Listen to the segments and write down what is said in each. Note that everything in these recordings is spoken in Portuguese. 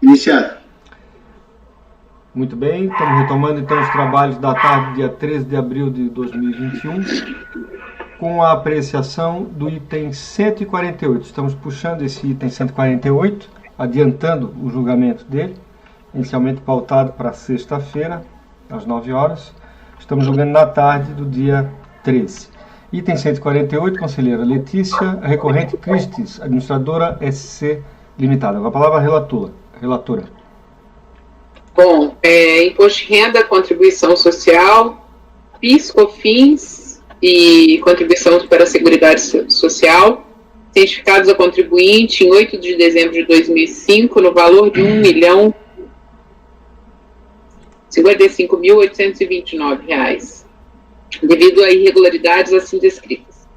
Iniciado. Muito bem, estamos retomando então os trabalhos da tarde do dia 13 de abril de 2021, com a apreciação do item 148. Estamos puxando esse item 148, adiantando o julgamento dele, inicialmente pautado para sexta-feira, às 9 horas. Estamos julgando na tarde do dia 13. Item 148, conselheira Letícia, recorrente Cristis, administradora SC Limitada. Com a palavra a relatora. Bom, imposto de renda, contribuição social, PIS, COFINS e contribuição para a Seguridade Social, certificados a contribuinte em 8 de dezembro de 2005, no valor de R$1.055.829, devido a irregularidades assim descritas.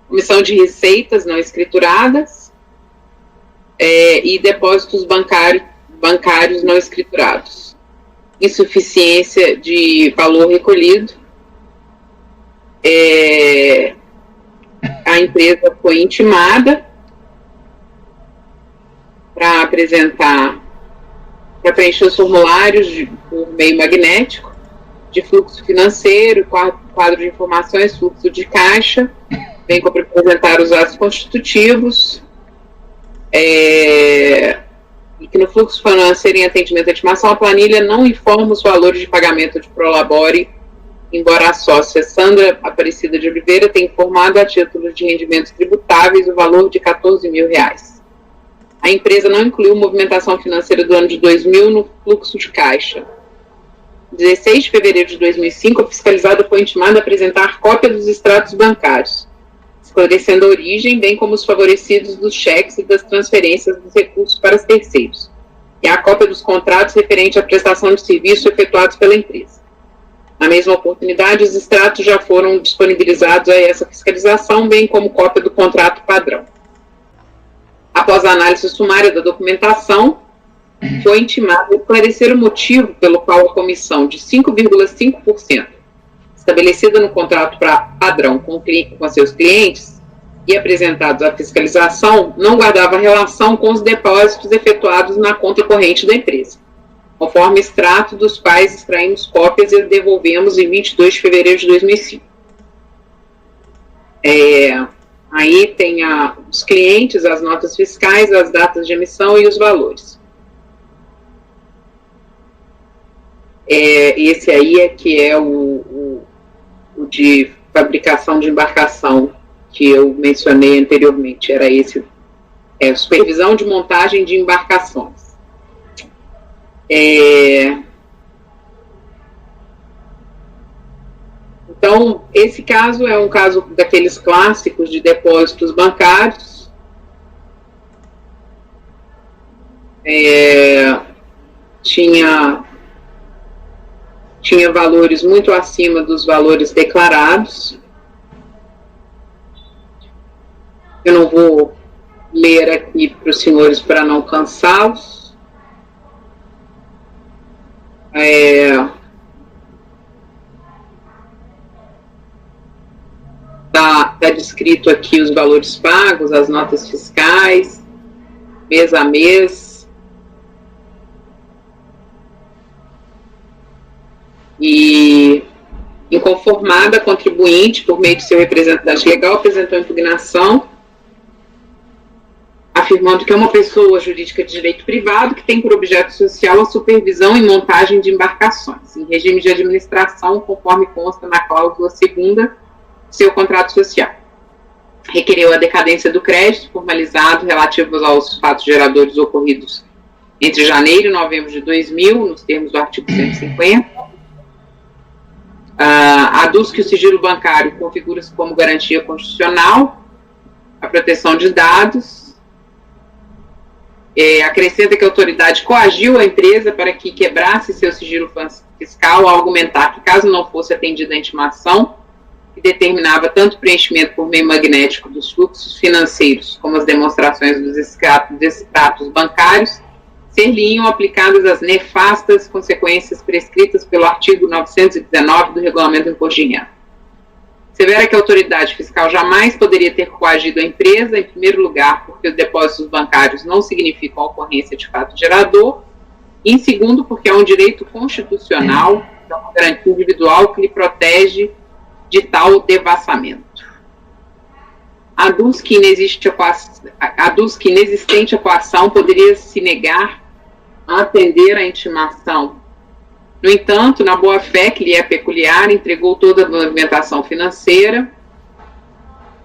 Comissão de receitas não escrituradas e depósitos bancários não escriturados. Insuficiência de valor recolhido. A empresa foi intimada para preencher os formulários por meio magnético, de fluxo financeiro, quadro de informações, fluxo de caixa, bem como apresentar os atos constitutivos, e que no fluxo financeiro em atendimento à intimação, a planilha não informa os valores de pagamento de prolabore, embora a sócia Sandra Aparecida de Oliveira tenha informado a título de rendimentos tributáveis o valor de R$14.000. A empresa não incluiu movimentação financeira do ano de 2000 no fluxo de caixa. 16 de fevereiro de 2005, a fiscalizada foi intimada a apresentar cópia dos extratos bancários, esclarecendo a origem, bem como os favorecidos dos cheques e das transferências dos recursos para os terceiros, e a cópia dos contratos referente à prestação de serviço efetuados pela empresa. Na mesma oportunidade, os extratos já foram disponibilizados a essa fiscalização, bem como cópia do contrato padrão. Após a análise sumária da documentação, foi intimado a esclarecer o motivo pelo qual a comissão de 5,5%, estabelecida no contrato padrão com seus clientes e apresentados à fiscalização, não guardava relação com os depósitos efetuados na conta corrente da empresa, conforme extrato dos quais extraímos cópias e devolvemos em 22 de fevereiro de 2005. Aí tem os clientes, as notas fiscais, as datas de emissão e os valores. Esse aí que é o de fabricação de embarcação que eu mencionei anteriormente, era esse, supervisão de montagem de embarcações. Então, esse caso é um caso daqueles clássicos de depósitos bancários. Tinha valores muito acima dos valores declarados. Eu não vou ler aqui para os senhores para não cansá-los. Está descrito aqui os valores pagos, as notas fiscais, mês a mês. E, inconformada, a contribuinte, por meio de seu representante legal, apresentou impugnação, afirmando que é uma pessoa jurídica de direito privado que tem por objeto social a supervisão e montagem de embarcações, em regime de administração, conforme consta na cláusula 2ª do seu contrato social. Requereu a decadência do crédito formalizado relativos aos fatos geradores ocorridos entre janeiro e novembro de 2000, nos termos do artigo 150. Aduz que o sigilo bancário configura-se como garantia constitucional, a proteção de dados. Acrescenta que a autoridade coagiu a empresa para que quebrasse seu sigilo fiscal ao argumentar que, caso não fosse atendida a intimação, que determinava tanto o preenchimento por meio magnético dos fluxos financeiros como as demonstrações dos extratos bancários, ser-lhe-iam aplicadas as nefastas consequências prescritas pelo artigo 919 do Regulamento do Imposto de Renda. Severa que a autoridade fiscal jamais poderia ter coagido a empresa, em primeiro lugar, porque os depósitos bancários não significam a ocorrência de fato gerador, Em segundo, porque é um direito constitucional, é uma garantia individual que lhe protege de tal devassamento. Aduz que inexistente a coação poderia se negar a atender à intimação. No entanto, na boa-fé que lhe é peculiar, entregou toda a movimentação financeira,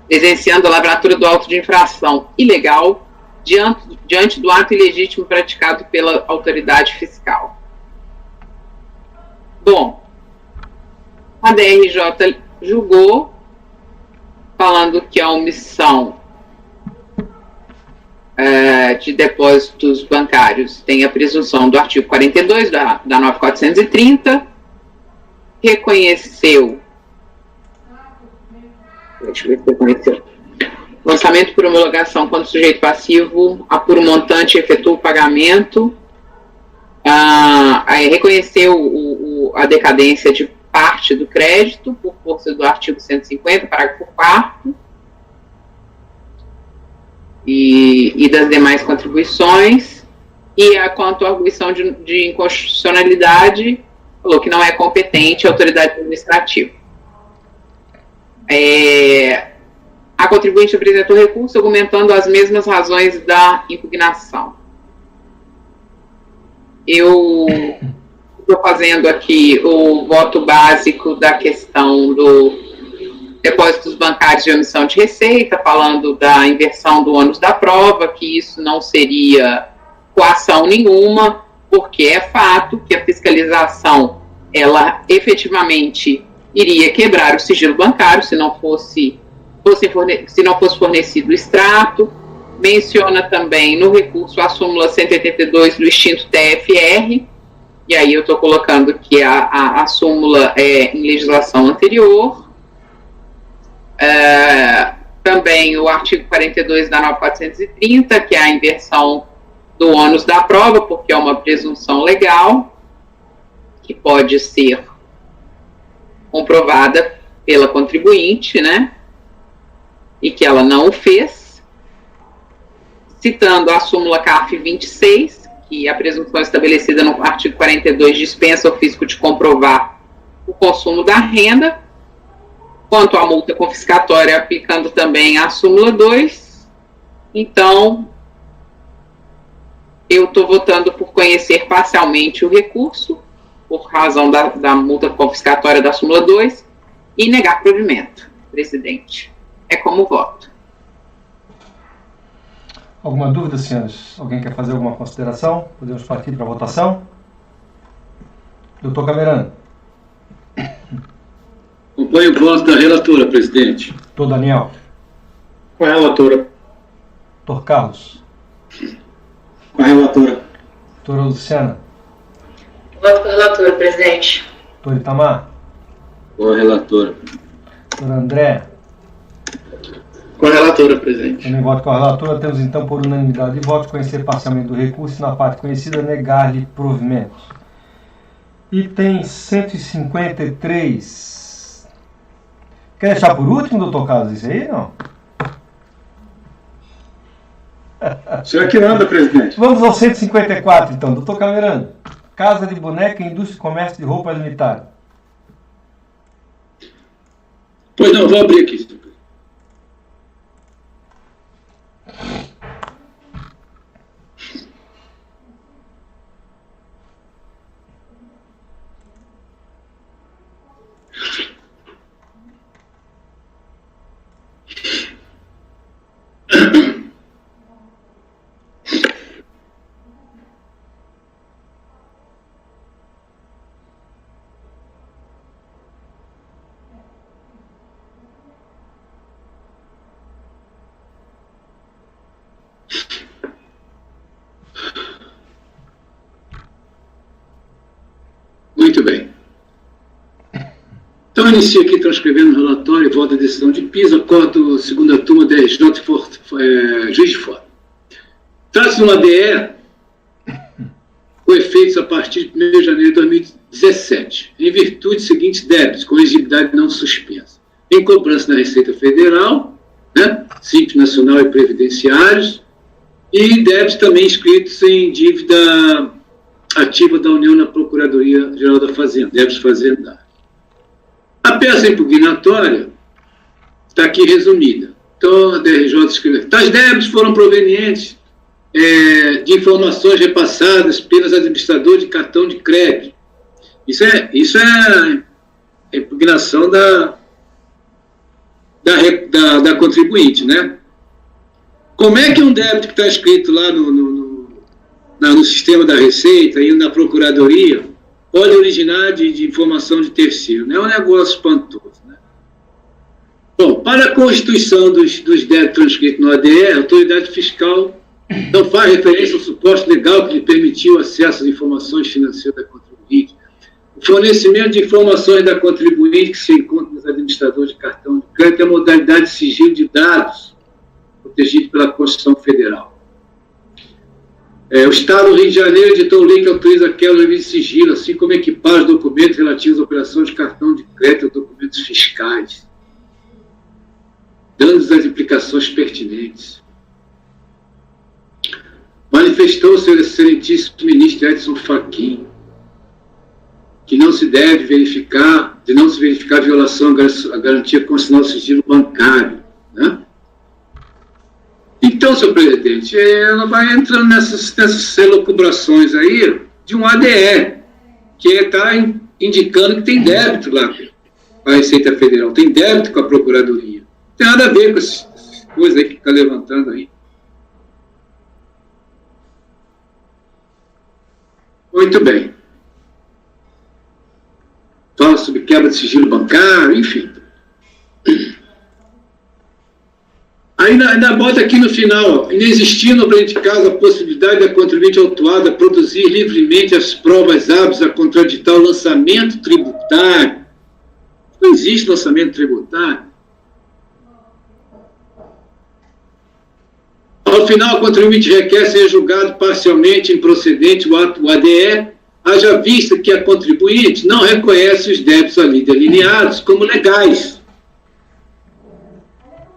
presenciando a lavratura do auto de infração ilegal diante do ato ilegítimo praticado pela autoridade fiscal. Bom, a DRJ julgou, falando que a omissão de depósitos bancários tem a presunção do artigo 42 da 9430, reconheceu, lançamento por homologação quando o sujeito passivo apura o montante e efetua o pagamento, reconheceu a decadência de parte do crédito por força do artigo 150, parágrafo 4º, e das demais contribuições, e quanto à arguição de inconstitucionalidade, falou que não é competente a autoridade administrativa. A contribuinte apresentou recurso argumentando as mesmas razões da impugnação. Eu estou fazendo aqui o voto básico da questão do depósitos bancários de omissão de receita, falando da inversão do ônus da prova, que isso não seria coação nenhuma, porque é fato que a fiscalização, ela efetivamente iria quebrar o sigilo bancário se não fosse fornecido o extrato. Menciona também no recurso a súmula 182 do extinto TFR, e aí eu estou colocando que a súmula é em legislação anterior. Também o artigo 42 da 9430, que é a inversão do ônus da prova, porque é uma presunção legal, que pode ser comprovada pela contribuinte, né? E que ela não o fez. Citando a súmula CARF 26, que a presunção estabelecida no artigo 42 dispensa o fisco de comprovar o consumo da renda. Quanto à multa confiscatória, aplicando também a súmula 2, então, eu estou votando por conhecer parcialmente o recurso, por razão da multa confiscatória da súmula 2, e negar provimento, presidente. É como voto. Alguma dúvida, senhores? Alguém quer fazer alguma consideração? Podemos partir para a votação? Doutor Camerano. Acompanho o voto da relatora, presidente. Doutor Daniel. Com a relatora. Doutor Carlos. Com a relatora. Doutora Luciana. Voto com a relatora, presidente. Doutor Itamar. Com a relatora. Doutor André. Com a relatora, presidente. Também voto com a relatora. Temos então, por unanimidade de votos, conhecer parcialmente do recurso e, na parte conhecida, negar-lhe provimento. Item 153. Quer deixar por último, doutor Carlos, isso aí, não? O senhor que manda, presidente. Vamos ao 154, então. Doutor Camerano. Casa de Boneca, Indústria e Comércio de Roupa Limitada. Pois não, vou abrir aqui. Muito bem. Então, inicio aqui transcrevendo o relatório e voto da decisão de piso, acordo segunda turma da RJ Juiz de Fora. Trata-se de uma DE com efeitos a partir de 1º de janeiro de 2017, em virtude dos seguintes débitos, com exigibilidade não suspensa. Em cobrança da Receita Federal, né, Simples Nacional e Previdenciários, e débitos também inscritos em dívida ativa da União na Procuradoria-Geral da Fazenda, débitos fazendários. A peça impugnatória está aqui resumida. Então, a DRJ escreveu: tais débitos foram provenientes de informações repassadas pelos administradores de cartão de crédito. Isso é a impugnação da contribuinte, né? Como é que um débito que está escrito lá no sistema da Receita e na Procuradoria pode originar de informação de terceiro? Não é um negócio espantoso, né? Bom, para a constituição dos débitos transcritos no ADE, a autoridade fiscal não faz referência ao suposto legal que lhe permitiu acesso às informações financeiras da contribuinte. O fornecimento de informações da contribuinte que se encontra nos administradores de cartão de crédito é a modalidade de sigilo de dados protegido pela Constituição Federal. O Estado do Rio de Janeiro editou lei que autoriza a quebra de sigilo, assim como equipar os documentos relativos às operações de cartão de crédito ou documentos fiscais, dando-lhes as implicações pertinentes. Manifestou-se o excelentíssimo ministro Edson Fachin que não se verificar a violação à garantia constitucional do sigilo bancário, né? Então, senhor presidente, ela vai entrando nessas elucubrações aí de um ADE, que está indicando que tem débito lá com a Receita Federal, tem débito com a Procuradoria. Não tem nada a ver com essas coisas aí que está levantando aí. Muito bem. Fala sobre quebra de sigilo bancário, enfim. Ainda bota aqui no final, inexistindo no presente caso a possibilidade da contribuinte autuada produzir livremente as provas hábeis a contraditar o lançamento tributário. Não existe lançamento tributário. Ao final, a contribuinte requer ser julgado parcialmente improcedente o ato ADE, haja vista que a contribuinte não reconhece os débitos ali delineados como legais,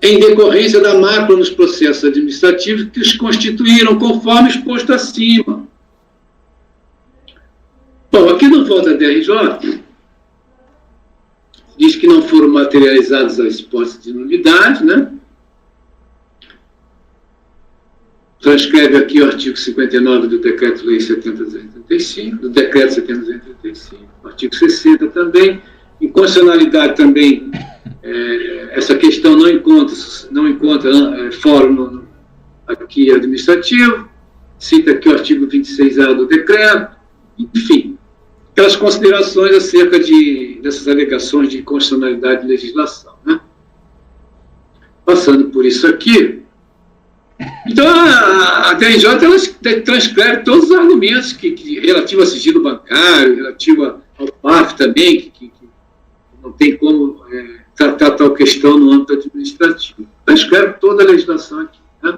em decorrência da mácula nos processos administrativos que os constituíram, conforme exposto acima. Bom, aqui no voto da DRJ, diz que não foram materializadas as hipóteses de nulidade, né? Transcreve aqui o artigo 59 do Decreto-Lei 70.285, do Decreto 70.285, o artigo 60 também. Inconstitucionalidade também, essa questão não encontra fórum aqui administrativo, cita aqui o artigo 26A do decreto, enfim, aquelas considerações acerca dessas alegações de inconstitucionalidade de legislação, né? Passando por isso aqui, então a DRJ ela transcreve todos os argumentos relativo a sigilo bancário, relativo ao PAF também, que não tem como tratar tal questão no âmbito administrativo. Transcreve toda a legislação aqui, né?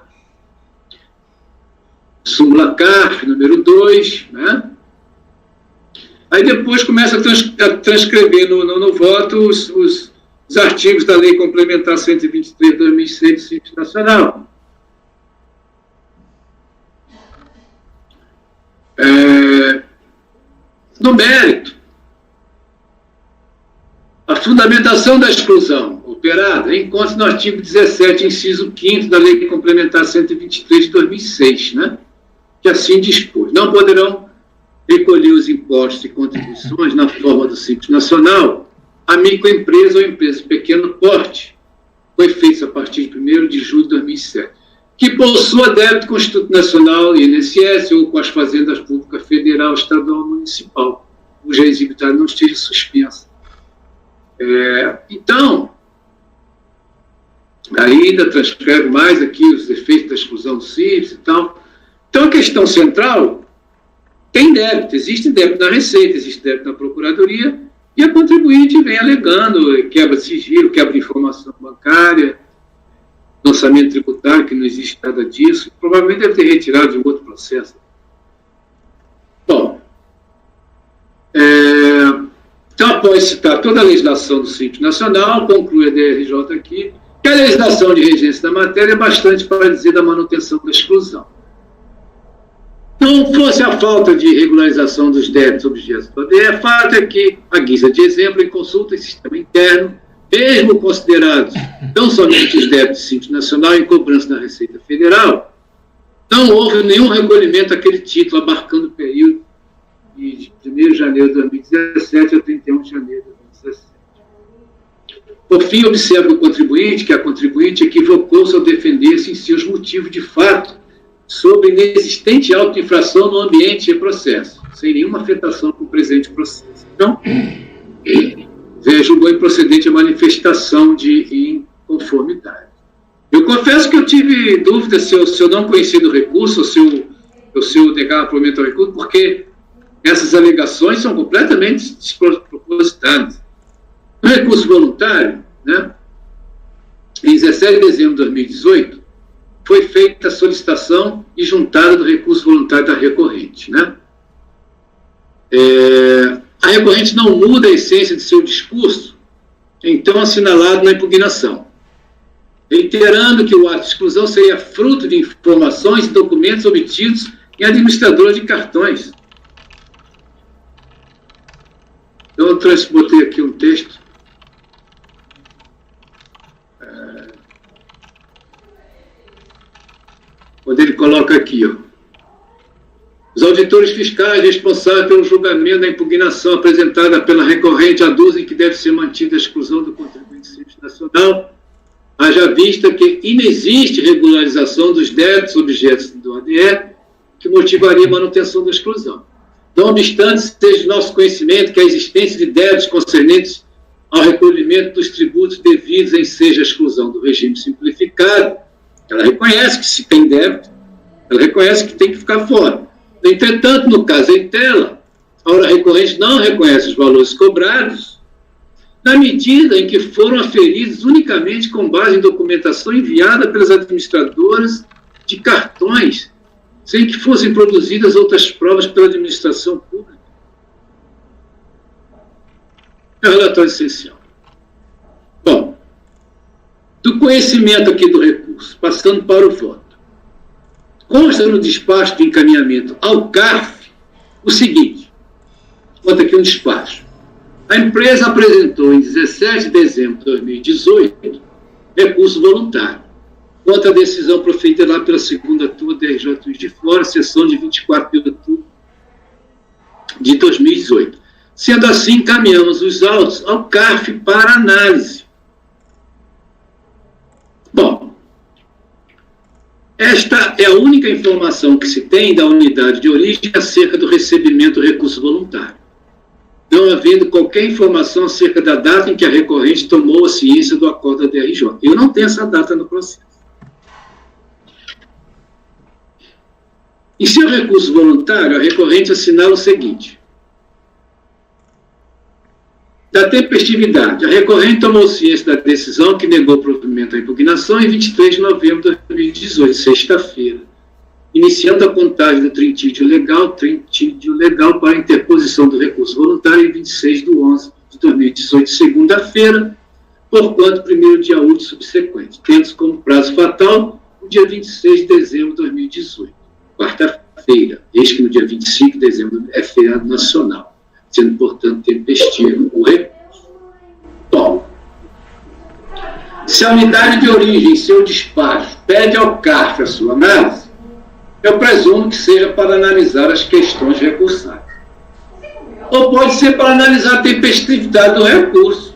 Súmula CARF, número 2, né? Aí depois começa a transcrever no voto os artigos da Lei Complementar 123 de 2006 do Simples Nacional. No mérito, a fundamentação da exclusão operada encontra-se no artigo 17, inciso 5º da Lei Complementar 123 de 2006, né? Que assim dispôs: não poderão recolher os impostos e contribuições na forma do Simples Nacional a microempresa ou empresa de pequeno porte, foi feito a partir de 1º de julho de 2007, que possua débito com o Instituto Nacional, INSS, ou com as fazendas públicas federal, estadual ou municipal, cuja exigibilidade não esteja suspensa. Então, ainda transcreve mais aqui os efeitos da exclusão do Simples e tal. Então, a questão central tem débito, existe débito na Receita, existe débito na Procuradoria, e a contribuinte vem alegando quebra de sigilo, quebra de informação bancária, lançamento tributário, que não existe nada disso, provavelmente deve ter retirado de um outro processo. Bom, então, após citar toda a legislação do Simples Nacional, conclui a DRJ aqui que a legislação de regência da matéria é bastante para dizer da manutenção da exclusão. Não não fosse a falta de regularização dos débitos objetos do ADE, fato é que, à guisa de exemplo, em consulta em sistema interno, mesmo considerados não somente os débitos Simples Nacional em cobrança da Receita Federal, não houve nenhum recolhimento daquele título abarcando o período de 1º de janeiro de 2017 a 31 de janeiro de 2017. Por fim, observa que a contribuinte equivocou-se ao defender-se em seus motivos de fato sobre inexistente autoinfração no ambiente e processo, sem nenhuma afetação com o presente processo. Então, julgou improcedente a manifestação de inconformidade. Eu confesso que eu tive dúvida se eu não conhecia do recurso, ou se eu negava provimento ao recurso, porque essas alegações são completamente despropositadas. No recurso voluntário, né, em 17 de dezembro de 2018, foi feita a solicitação e juntada do recurso voluntário da recorrente. Né? A recorrente não muda a essência de seu discurso, então assinalado na impugnação, reiterando que o ato de exclusão seria fruto de informações e documentos obtidos em administradora de cartões. Então, eu botei aqui um texto. Onde ele coloca aqui, ó. Os auditores fiscais responsáveis pelo julgamento da impugnação apresentada pela recorrente aduzem que deve ser mantida a exclusão do contribuinte Simples Nacional, haja vista que inexiste regularização dos débitos objetos do ADE que motivaria a manutenção da exclusão. Não obstante, seja de nosso conhecimento que a existência de débitos concernentes ao recolhimento dos tributos devidos em seja a exclusão do regime simplificado, ela reconhece que se tem débito, ela reconhece que tem que ficar fora. Entretanto, no caso em tela, a hora recorrente não reconhece os valores cobrados, na medida em que foram aferidos unicamente com base em documentação enviada pelas administradoras de cartões, sem que fossem produzidas outras provas pela administração pública. É o relatório essencial. Bom, do conhecimento aqui do recurso, passando para o voto. Consta no despacho de encaminhamento ao CARF o seguinte, conta aqui um despacho. A empresa apresentou em 17 de dezembro de 2018 recurso voluntário contra a decisão proferida lá pela segunda turma da RJ Juiz de Fora, sessão de 24 de outubro de 2018. Sendo assim, encaminhamos os autos ao CARF para análise. Bom, esta é a única informação que se tem da unidade de origem acerca do recebimento do recurso voluntário, não havendo qualquer informação acerca da data em que a recorrente tomou a ciência do acordo da DRJ. Eu não tenho essa data no processo. Em seu recurso voluntário, a recorrente assinala o seguinte. Da tempestividade, a recorrente tomou ciência da decisão que negou o provimento à impugnação em 23 de novembro de 2018, sexta-feira, iniciando a contagem do tritídio legal para a interposição do recurso voluntário em 26 de 11 de 2018, segunda-feira, porquanto primeiro dia útil subsequente, tendo como prazo fatal o dia 26 de dezembro de 2018, quarta-feira, eis que no dia 25 de dezembro é feriado nacional, sendo, portanto, tempestivo o recurso. Bom, se a unidade de origem, seu despacho, pede ao CARF a sua análise, eu presumo que seja para analisar as questões recursais. Ou pode ser para analisar a tempestividade do recurso.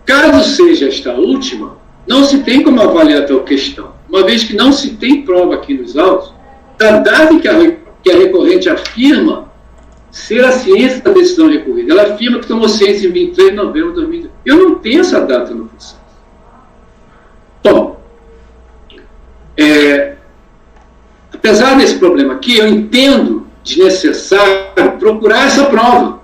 Caso seja esta última, não se tem como avaliar tal questão, uma vez que não se tem prova aqui nos autos da data que a recorrente afirma ser a ciência da decisão recorrida. Ela afirma que tomou ciência em 23 de novembro de 2018. Eu não tenho essa data no processo. Bom, apesar desse problema aqui, eu entendo desnecessário procurar essa prova.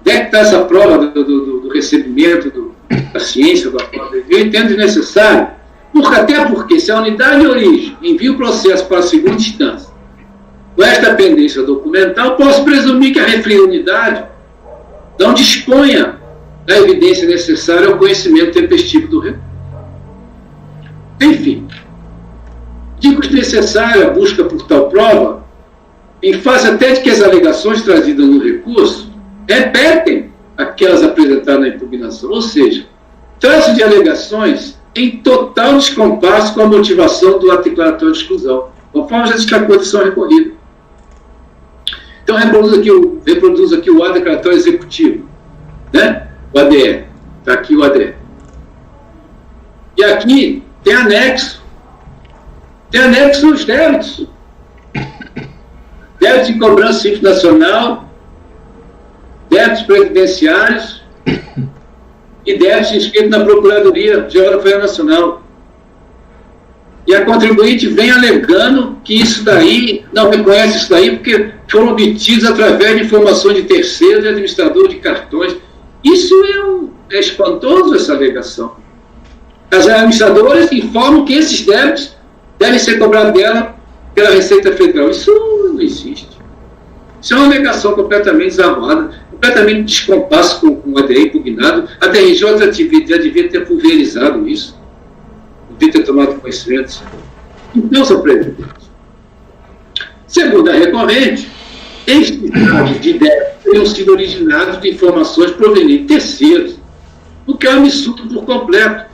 Onde é que está essa prova do recebimento da ciência do acordo? Eu entendo desnecessário, até porque se a unidade de origem envia o processo para a segunda instância, com esta pendência documental, posso presumir que a referida unidade não disponha da evidência necessária ao conhecimento tempestivo do recurso. Enfim, digo desnecessária a busca por tal prova, em face até de que as alegações trazidas no recurso repetem aquelas apresentadas na impugnação, ou seja, trata de alegações em total descompasso com a motivação do ato declaratório de exclusão, conforme já destacou a decisão recorrida. Então, reproduz aqui o ato declaratório executivo, né? O ADE. Está aqui o ADE. E aqui tem anexo. Tem anexo os débitos. Débitos de cobrança simples nacional, débitos previdenciários e débitos inscritos na Procuradoria Geral da Federação Nacional. E a contribuinte vem alegando que isso daí, não reconhece isso daí, porque foram obtidos através de informações de terceiros e administradores de cartões. Isso é espantoso, essa alegação. As administradoras informam que esses débitos devem ser cobrados dela pela Receita Federal. Isso não existe. Isso é uma alegação completamente desarmada, completamente descompasso com o ADE impugnado. A DRJ já devia ter pulverizado isso. Devia ter tomado conhecimento. Então, senhor presidente, segundo a recorrente, estes dados de débitos teriam sido originados de informações provenientes de terceiros, o que é um absurdo por completo,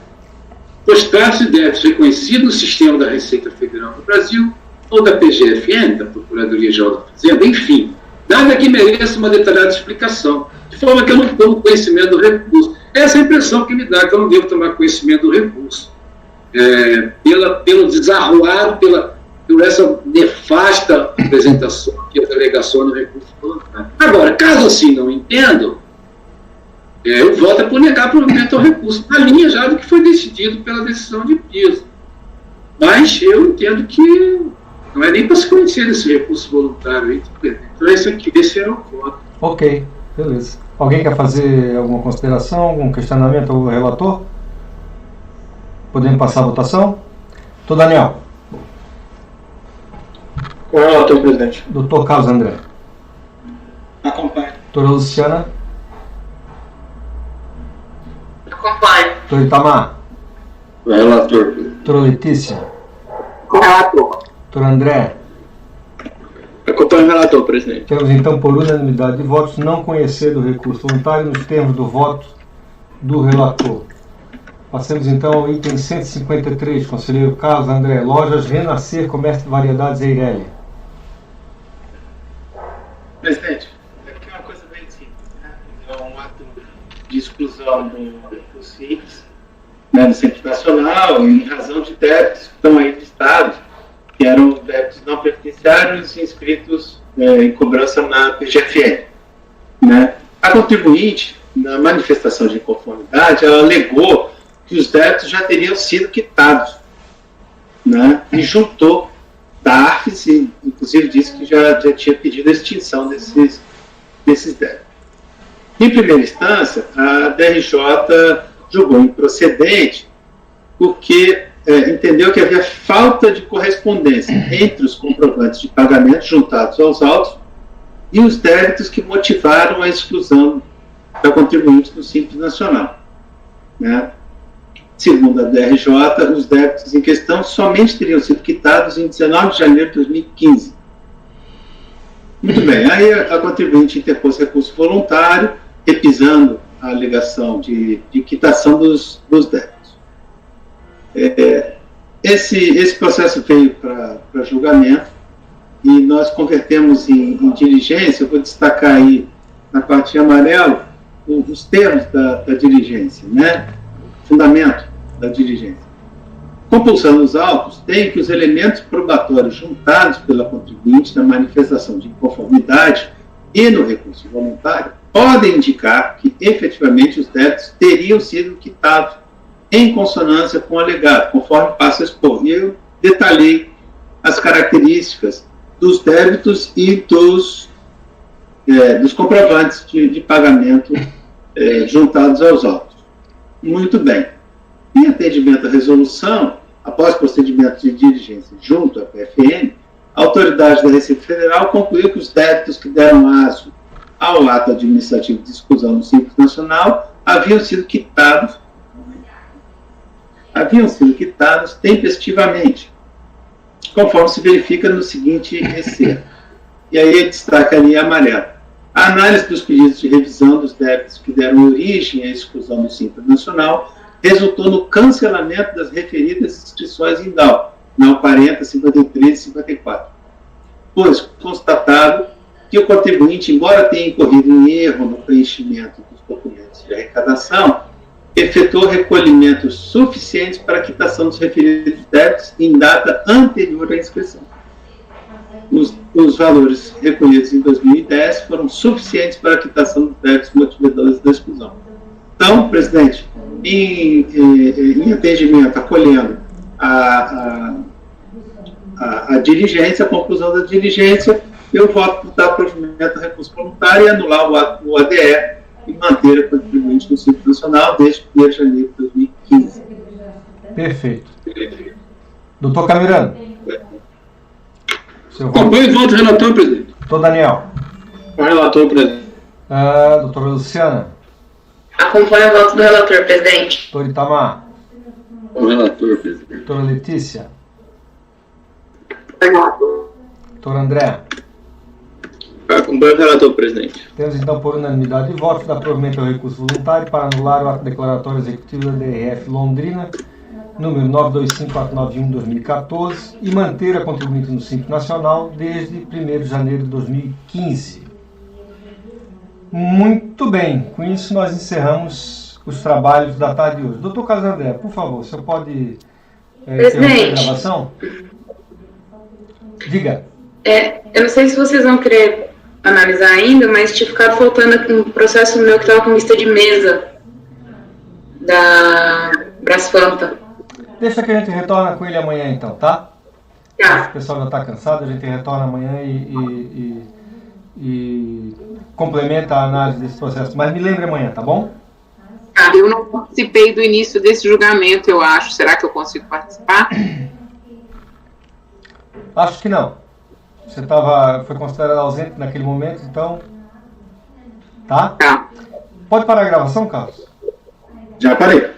pois trata-se de débitos reconhecidos no sistema da Receita Federal do Brasil ou da PGFN, da Procuradoria Geral da Fazenda, enfim, nada que mereça uma detalhada explicação, de forma que eu não tomo conhecimento do recurso. Essa é a impressão que me dá, que eu não devo tomar conhecimento do recurso. Pelo desarruado, por essa nefasta apresentação que a delegação no recurso voluntário. Agora, caso assim não entendo, eu voto por negar provimento ao recurso, na linha já do que foi decidido pela decisão de piso. Mas eu entendo que não é nem para se conhecer esse recurso voluntário. Então, esse era o voto. Ok, beleza. Alguém quer fazer alguma consideração, algum questionamento ao relator? Podemos passar a votação? Doutor Daniel. Com o relator, presidente. Doutor Carlos André. Acompanhe. Doutora Luciana. Acompanho. Doutor Itamar. Com o relator. Doutora Letícia. Com o relator. Doutor André. Acompanhe o relator, presidente. Temos então, por unanimidade de votos, não conhecer do recurso voluntário nos termos do voto do relator. Passamos então ao item 153, conselheiro Carlos André, Lojas Renascer, Comércio de Variedades Eireli. Presidente, aqui é uma coisa bem simples, né? É um ato de exclusão do Simples, né, do Simples Nacional, em razão de débitos que estão aí listados, que eram débitos não previdenciários inscritos em cobrança na PGFN. Né? A contribuinte, na manifestação de inconformidade, ela alegou que os débitos já teriam sido quitados, né? E juntou DARFs e, inclusive, disse que já tinha pedido a extinção desses débitos. Em primeira instância, a DRJ julgou improcedente porque entendeu que havia falta de correspondência entre os comprovantes de pagamento juntados aos autos e os débitos que motivaram a exclusão da contribuinte do Simples Nacional. Né? Segundo a DRJ, os débitos em questão somente teriam sido quitados em 19 de janeiro de 2015. Muito bem, aí a contribuinte interpôs recurso voluntário, repisando a alegação de quitação dos débitos. Esse processo veio para julgamento e nós convertemos em diligência. Eu vou destacar aí na partinha amarela os termos da diligência, né? Fundamento da diligência. Compulsão nos autos tem que os elementos probatórios juntados pela contribuinte na manifestação de inconformidade e no recurso voluntário podem indicar que efetivamente os débitos teriam sido quitados em consonância com o alegado, conforme passo a expor. E eu detalhei as características dos débitos e dos comprovantes de pagamento juntados aos autos. Muito bem. Em atendimento à resolução, após procedimento de diligência junto à PFN, a autoridade da Receita Federal concluiu que os débitos que deram aso ao ato administrativo de exclusão do Simples Nacional haviam sido quitados tempestivamente, conforme se verifica no seguinte excerto. e aí ele destaca ali amarelo. A análise dos pedidos de revisão dos débitos que deram origem à exclusão do Simples Nacional resultou no cancelamento das referidas inscrições em DAO, NAU 40, 53 e 54. Pois constatado que o contribuinte, embora tenha incorrido em erro no preenchimento dos documentos de arrecadação, efetuou recolhimentos suficientes para a quitação dos referidos débitos em data anterior à inscrição. Os valores recolhidos em 2010 foram suficientes para a quitação dos débitos motivadores da exclusão. Então, presidente, em atendimento, acolhendo a diligência, a conclusão da diligência, eu voto por dar provimento ao recurso voluntário e anular o ADE e manter a contribuinte no Simples Nacional desde 1º de janeiro de 2015. Perfeito. Doutor Camirano. Acompanho o voto do relator, presidente. Doutor Daniel. Com o relator, presidente. Doutora Luciana. Acompanho o voto do relator, presidente. Doutor Itamar. O relator, presidente. Doutora Letícia. Relator. Doutor André. Acompanho o relator, presidente. Temos então por unanimidade de votos dar provimento ao recurso voluntário para anular o ato declaratório executivo da DRF Londrina, número 925491-2014, e manter a contribuinte no Simples Nacional desde 1º de janeiro de 2015. Muito bem, com isso nós encerramos os trabalhos da tarde de hoje. Doutor Carlos André, por favor, o senhor pode interromper a gravação? Diga. Eu não sei se vocês vão querer analisar ainda, mas tinha ficado faltando aqui um processo meu que estava com lista de mesa da Brasfanta. Deixa que a gente retorna com ele amanhã então, tá? Tá. O pessoal já está cansado, a gente retorna amanhã e complementa a análise desse processo. Mas me lembre amanhã, tá bom? Eu não participei do início desse julgamento, eu acho. Será que eu consigo participar? Acho que não. Você foi considerado ausente naquele momento, então... Tá? Tá. Pode parar a gravação, Carlos? Já parei.